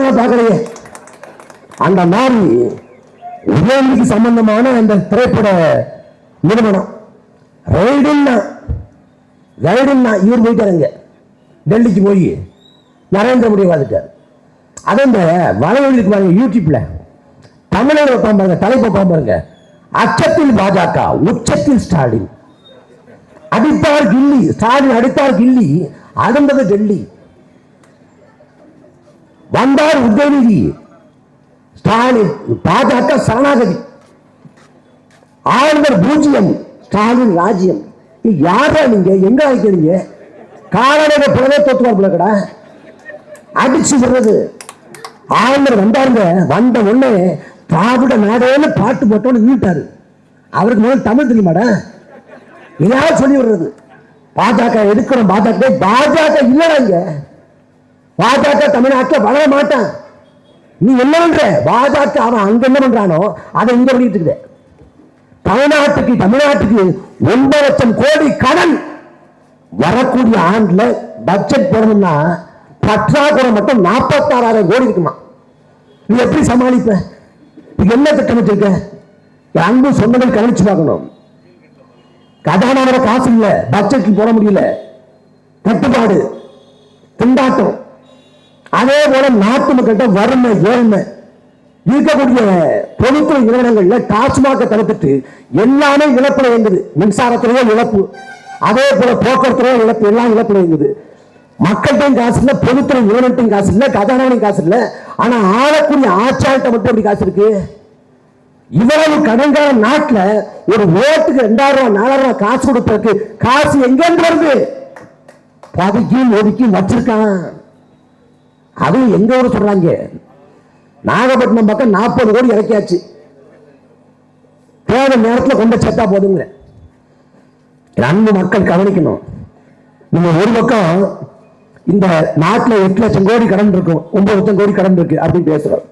நாங்க பார்க்கலையே. அந்த மாதிரி உதயநிதிக்கு சம்பந்தமான அந்த திரைப்பட நிறுவனம் ரைடுன்னா இவர் போயிட்டாருங்க டெல்லிக்கு போய் நரேந்திர மோடி பார்த்துட்டார். அதை இந்த வலைவழிக்கு பாருங்க, யூடியூப்ல தமிழக பாருங்க, தலைப்பை பாருங்க, அச்சத்தில் பாஜக உச்சத்தில் ஸ்டாலின் அடித்தார் கில்லி, ஸ்டாலின் அடித்தார் கில்லி, அடுந்தது டெல்லி. வந்தார் உதயநிதி, ஸ்டாலின் பாஜக சரணாகதி, ஆளுநர் பூஜ்யம், ஸ்டாலின் ராஜ்யம். யாரா நீங்க, எங்க அழைக்கிறீங்க? காலநேர புலவே தோத்துவார் கடை அடிச்சு விடுறது. ஆளுநர் வந்தாருங்க, வந்த உடனே திராவிட நாடேன்னு பாட்டு போட்டோன்னு வீட்டாரு. அவருக்கு முதல்ல தமிழ் தெரியுமாடா? இதையாவது சொல்லி விடுறது. பாஜக எடுக்கிறோம், பாஜக இல்லடா இங்க. பாஜக தமிழ்நாட்டில் வளர மாட்டான். நீ என்ன பண்ற? பாஜக அவன் அங்க என்ன பண்றானோ அதை இங்க பண்ணிட்டு இருக்க. தமிழ்நாட்டுக்கு 9 லட்சம் கோடி கடன் வரக்கூடிய ஆண்டுல பட்ஜெட் போடணும்னா பற்றாக்குறை மட்டும் 46,000 கோடி இருக்குமா. நீ எப்படி சமாளிப்ப? என்ன திட்டம் வச்சிருக்க? அன்பு சொன்னதை கவனிச்சு பார்க்கணும். கதாநாயகர காசு இல்ல, பட்ஜெட் போட முடியல, கட்டுப்பாடு, திண்டாட்டம். அதே போல நாட்டு மக்கள்கிட்ட வறுமை, ஏழ்மை இருக்கக்கூடிய பொதுத்துறை நிறுவனங்கள்ல டாஸ்மாக தடுத்துட்டு எல்லாமே இழப்புல இருந்தது. மின்சாரத்திலேயே இழப்பு, அதே போல போக்குவரத்துலேயே இழப்பு, எல்லாம் இழப்புல இருந்தது. மக்கள்கிட்டையும் காசு இல்ல, பொதுத்துறை நிறுவனத்தையும் காசு இல்ல, கதாநாயகனையும் காசு இல்ல. ஆனா ஆளக்கூடிய ஆட்சியாளர்கிட்ட மட்டும் எப்படி காசு இருக்கு? இவ்வளவு கடன்கால நாட்டுல ஒரு ஓட்டுக்கு 2,000 ரூபாய் 4,000 ரூபாய் காசு கொடுப்பதற்கு காசு எங்க இருந்து வருது? பதுக்கியும் ஒதுக்கியும் வச்சிருக்கான். அதுவும் எங்க ஊர் சொல்றாங்க, நாகப்பட்டினம் பக்கம் 40 கோடி இறக்கியாச்சு. தேவை நேரத்தில் கொண்டு சேர்த்தா போதுங்க. அன்பு மக்கள் கவனிக்கணும். நீங்க ஒரு பக்கம் இந்த நாட்டில் 8 லட்சம் கோடி கடன் இருக்கும், 9 லட்சம் கோடி கடன் இருக்கு அப்படின்னு பேசுறோம்.